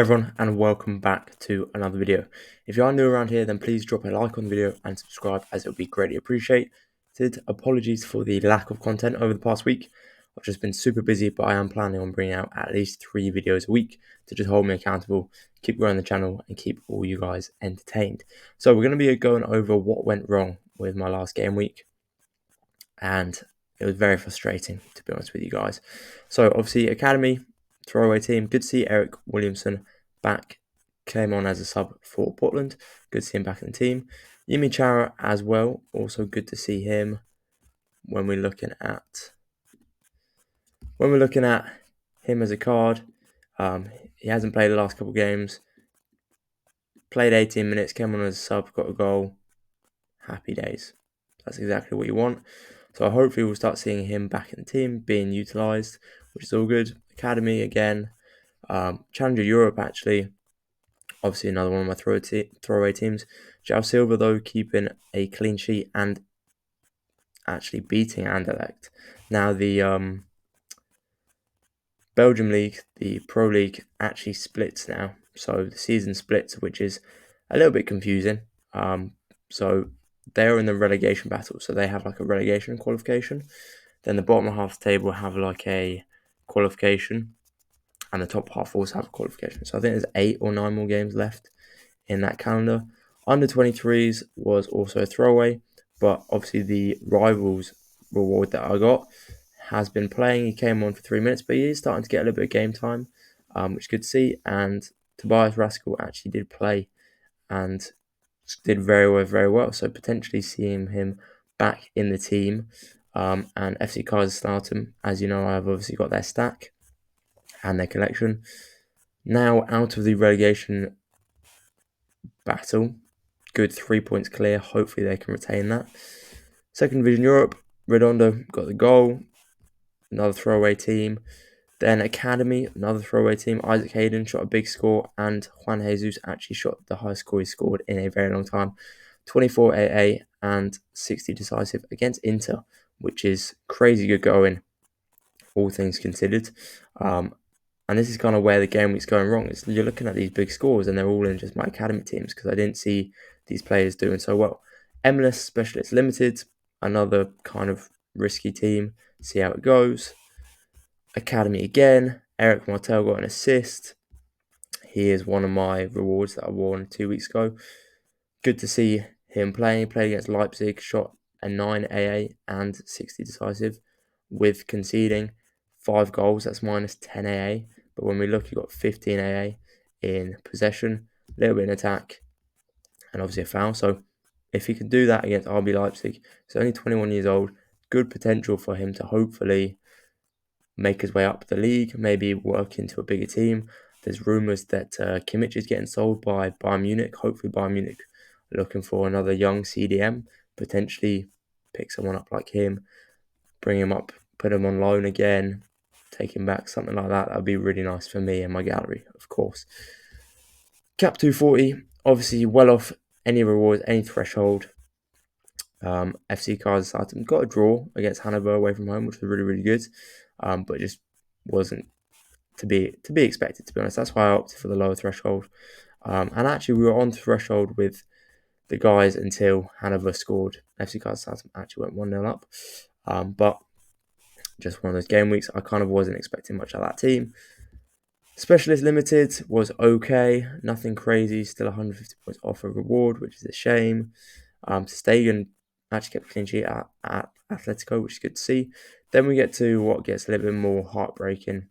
Everyone, and welcome back to another video. If you are new around here, then please drop a like on the video and subscribe, as it would be greatly appreciated. Apologies for the lack of content over the past week. I've just been super busy, but I am planning on bringing out at least 3 videos a week to just hold me accountable, keep growing the channel, and keep all you guys entertained. So we're going to be going over what went wrong with my last game week, and it was very frustrating, to be honest with you guys. So obviously, Academy, throwaway team. Good to see Eric Williamson back. Came on as a sub for Portland. Good to see him back in the team. Yimi Chara as well. Also good to see him when we're looking at him as a card. He hasn't played the last couple of games. Played 18 minutes, came on as a sub, got a goal. Happy days. That's exactly what you want. So hopefully we'll start seeing him back in the team, being utilised, which is all good. Academy again. Challenger Europe, actually. Obviously another one of my throwaway teams. João Silva, though, keeping a clean sheet and actually beating Anderlecht. Now the Belgium League, the Pro League, actually splits now. So the season splits, which is a little bit confusing. So they're in the relegation battle. So they have like a relegation qualification. Then the bottom half of the table have like a qualification. And the top half also have a qualification. So I think there's 8 or 9 more games left in that calendar. Under 23s was also a throwaway. But obviously the rivals reward that I got has been playing. He came on for 3 minutes, but he is starting to get a little bit of game time, which is good to see. And Tobias Rascal actually did play and did very well. So potentially seeing him back in the team. And FC Kaiserslautern, as you know, I've obviously got their stack and their collection. Now out of the relegation battle, good 3 points clear. Hopefully they can retain that. Second Division Europe, Redondo got the goal. Another throwaway team. Then Academy, another throwaway team. Isaac Hayden shot a big score, and Juan Jesus actually shot the highest score he scored in a very long time. 24 AA and 60 decisive against Inter, which is crazy good going, all things considered. And this is kind of where the game week's going wrong. You're looking at these big scores, and they're all in just my academy teams because I didn't see these players doing so well. MLS Specialists Limited, another kind of risky team. See how it goes. Academy again. Eric Martel got an assist. He is one of my rewards that I won 2 weeks ago. Good to see him playing. He played against Leipzig, shot a 9 AA and 60 decisive with conceding 5 goals. That's minus 10 AA. But when we look, he got 15 AA in possession, a little bit in attack, and obviously a foul. So if he could do that against RB Leipzig, he's only 21 years old. Good potential for him to hopefully make his way up the league, maybe work into a bigger team. There's rumours that Kimmich is getting sold by Bayern Munich. Hopefully Bayern Munich are looking for another young CDM, potentially pick someone up like him, bring him up, put him on loan again, take him back, something like that. That would be really nice for me and my gallery, of course. Cap 240, obviously well off any rewards, any threshold. FC Kaiserslautern got a draw against Hanover away from home, which was really good, but it just wasn't to be expected, to be honest. That's why I opted for the lower threshold. And actually, we were on threshold with the guys until Hanover scored. FC Kaiserslautern actually went 1-0 up, but just one of those game weeks. I kind of wasn't expecting much out of that team. Specialist Limited was okay, nothing crazy, still 150 points off a reward, which is a shame. Stegen actually kept a clean sheet at Atletico, which is good to see. Then we get to what gets a little bit more heartbreaking.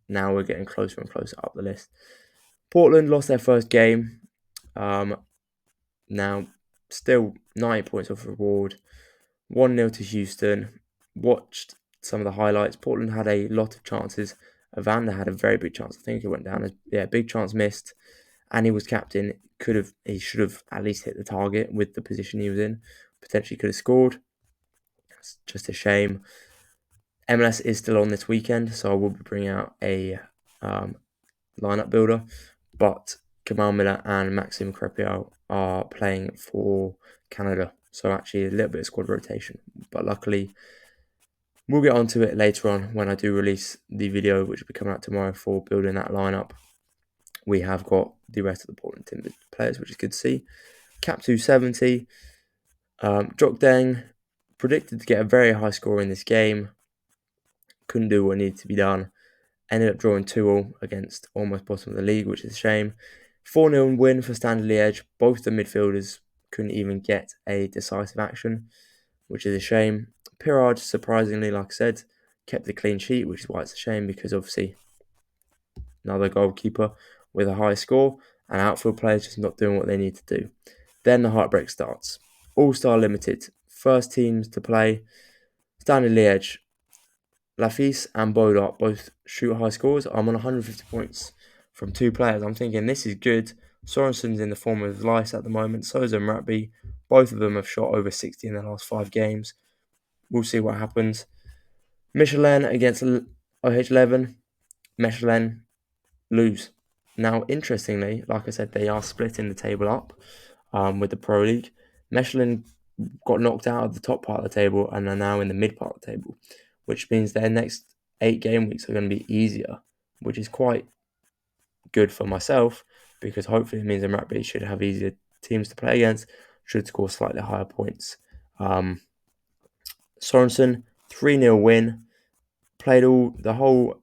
Now we're getting closer and closer up the list. Portland lost their first game. Now, still 90 points off reward. 1-0 to Houston. Watched some of the highlights. Portland had a lot of chances. Evander had a very big chance. I think it went down as big chance missed. And he was captain. He should have at least hit the target with the position he was in. Potentially could have scored. It's just a shame. MLS is still on this weekend, so I will be bringing out a lineup builder. But Kamal Miller and Maxime Crepiel are playing for Canada. So actually a little bit of squad rotation. But luckily, we'll get onto it later on when I do release the video, which will be coming out tomorrow for building that lineup. we have got the rest of the Portland Timbers players, which is good to see. Cap 270, Jok Deng predicted to get a very high score in this game. Couldn't do what needed to be done. Ended up drawing 2-2 against almost bottom of the league, which is a shame. 4-0 win for Standard Liège. Both the midfielders couldn't even get a decisive action, which is a shame. Pirard, surprisingly, like I said, kept the clean sheet, which is why it's a shame, because obviously another goalkeeper with a high score and outfield players just not doing what they need to do. Then the heartbreak starts. All-Star Limited, first teams to play. Standard Liège, Lafise and Bodart both shoot high scores. I'm on 150 points from 2 players. I'm thinking this is good. Sorensen's in the form of lice at the moment. So is Mratby. Both of them have shot over 60 in their last 5 games. We'll see what happens. Michelin against OH11. Michelin lose. Now, interestingly, like I said, they are splitting the table up with the Pro League. Michelin got knocked out of the top part of the table and are now in the mid part of the table, which means their next 8 game weeks are going to be easier, which is quite good for myself because hopefully it means Mratby should have easier teams to play against, should score slightly higher points. Sorensen, 3-0 win, played the whole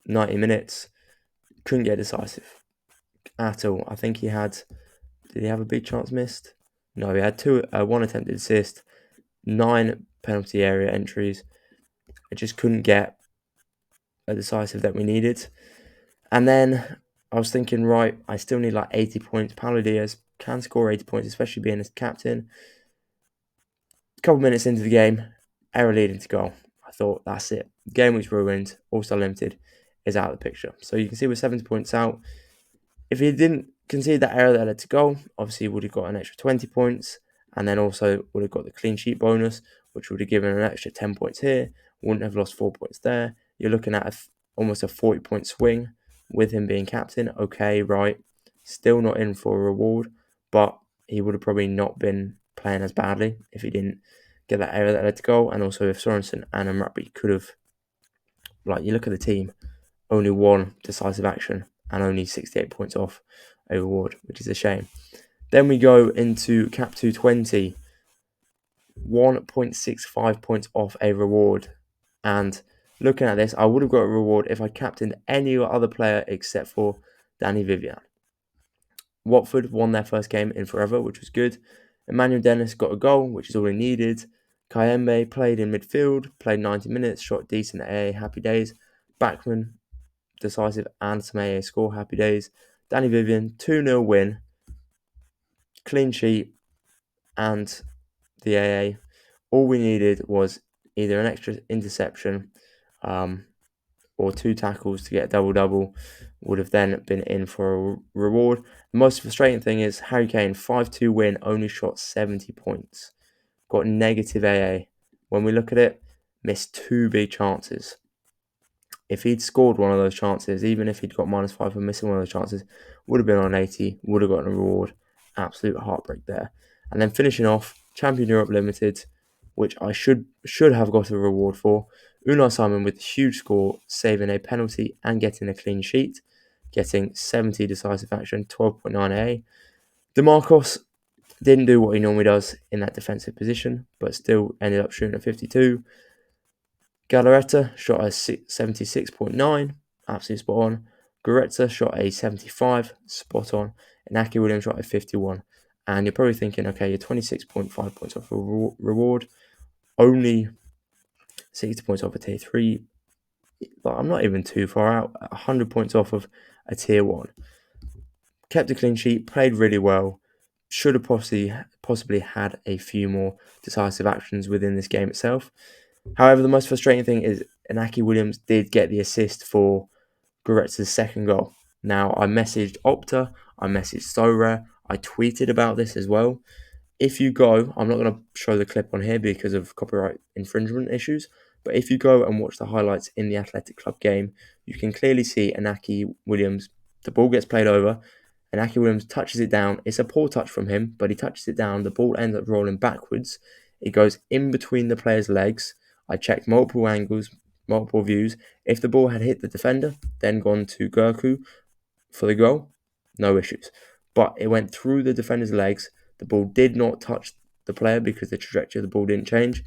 90 minutes, couldn't get decisive at all. I think did he have a big chance missed? No, he had 1 attempted assist, 9 penalty area entries. I just couldn't get a decisive that we needed. And then I was thinking, right, I still need like 80 points. Paulo Diaz can score 80 points, especially being a captain. A couple minutes into the game, error leading to goal. I thought, that's it. Game was ruined. All-Star Limited is out of the picture. So you can see we're 70 points out. If he didn't concede that error that led to goal, obviously he would have got an extra 20 points. And then also would have got the clean sheet bonus, which would have given an extra 10 points here. Wouldn't have lost 4 points there. You're looking at almost a 40-point swing with him being captain. Okay, right. Still not in for a reward, but he would have probably not been playing as badly if he didn't get that error that led to goal. And also if Sorensen and Mratby could have, like, you look at the team, only 1 decisive action and only 68 points off a reward, which is a shame. Then we go into Cap 220, 1.65 points off a reward. And looking at this, I would have got a reward if I captained any other player except for Danny Vivian. Watford won their first game in forever, which was good. Emmanuel Dennis got a goal, which is all he needed. Kayembe played in midfield, played 90 minutes, shot decent at AA, happy days. Backman, decisive, and some AA score, happy days. Danny Vivian, 2-0 win, clean sheet, and the AA. All we needed was either an extra interception or 2 tackles to get a double-double, would have then been in for a reward. The most frustrating thing is Harry Kane, 5-2 win, only shot 70 points. Got negative AA. When we look at it, missed 2 big chances. If he'd scored one of those chances, even if he'd got -5 for missing one of those chances, would have been on 80, would have gotten a reward. Absolute heartbreak there. And then finishing off, Champion Europe Limited, which I should have got a reward for. Unai Simon with a huge score, saving a penalty and getting a clean sheet, getting 70 decisive action, 12.9 A. DeMarcos didn't do what he normally does in that defensive position, but still ended up shooting a 52. Galarreta shot a 76.9, absolutely spot on. Goretzka shot a 75, spot on. And Aki Williams shot a 51. And you're probably thinking, okay, you're 26.5 points off a reward, only 60 points off a tier 3. But I'm not even too far out, 100 points off of a tier 1. Kept a clean sheet, played really well. Should have possibly had a few more decisive actions within this game itself. However, the most frustrating thing is Inaki Williams did get the assist for Goretzka's second goal. Now, I messaged Opta, I messaged Sorare, I tweeted about this as well. If you go, I'm not going to show the clip on here because of copyright infringement issues, but if you go and watch the highlights in the Athletic Club game, you can clearly see Inaki Williams, the ball gets played over, Inaki Williams touches it down. It's a poor touch from him, but he touches it down. The ball ends up rolling backwards. It goes in between the player's legs. I checked multiple angles, multiple views. If the ball had hit the defender, then gone to Gurku, for the goal, no issues. But it went through the defender's legs. The ball did not touch the player because the trajectory of the ball didn't change.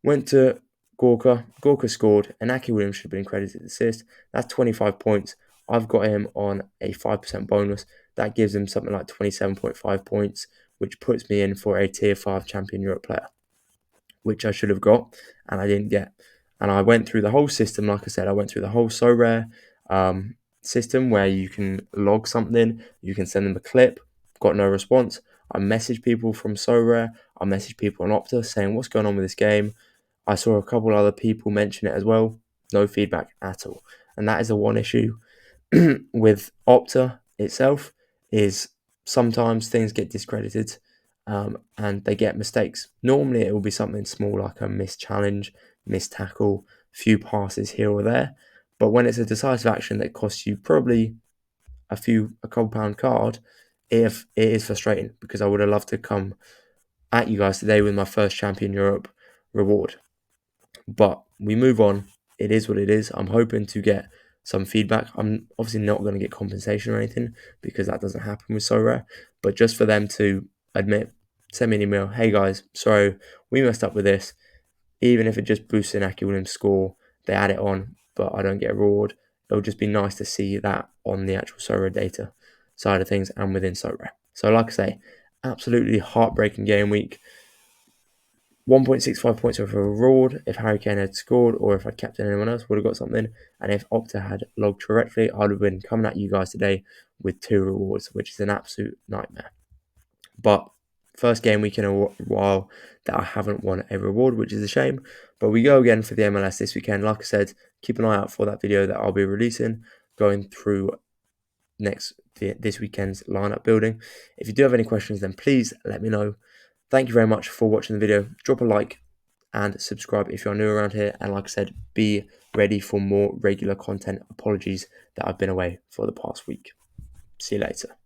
Went to Gorka. Gorka scored. Inaki Williams should have been credited assist. That's 25 points. I've got him on a 5% bonus. That gives him something like 27.5 points, which puts me in for a tier 5 champion Europe player, which I should have got and I didn't get. And I went through the whole system. Like I said, I went through the whole Sorare system where you can log something, you can send them a clip, got no response. I messaged people from Sorare, I messaged people on Opta saying what's going on with this game. I saw a couple other people mention it as well. No feedback at all. And that is the one issue with Opta itself is sometimes things get discredited and they get mistakes. Normally it will be something small like a missed challenge, missed tackle, few passes here or there. But when it's a decisive action that costs you probably a couple pound card, if it is frustrating because I would have loved to come at you guys today with my first Champion Europe reward. But we move on. It is what it is. I'm hoping to get some feedback. I'm obviously not going to get compensation or anything because that doesn't happen with Sorare. But just for them to admit, send me an email. Hey guys, sorry, we messed up with this. Even if it just boosts an Aki Williams score, they add it on, but I don't get a reward. It'll just be nice to see that on the actual Sorare data side of things and within Sorare. So like I say, absolutely heartbreaking game week. 1.65 points of a reward if Harry Kane had scored, or if I'd captain anyone else, would have got something. And if Opta had logged correctly, I'd have been coming at you guys today with 2 rewards, which is an absolute nightmare. But first game week in a while that I haven't won a reward, which is a shame. But we go again for the MLS this weekend. Like I said, keep an eye out for that video that I'll be releasing, going through this weekend's lineup building. If you do have any questions, then please let me know. Thank you very much for watching the video. Drop a like and subscribe if you're new around here. And like I said, be ready for more regular content. Apologies that I've been away for the past week. See you later.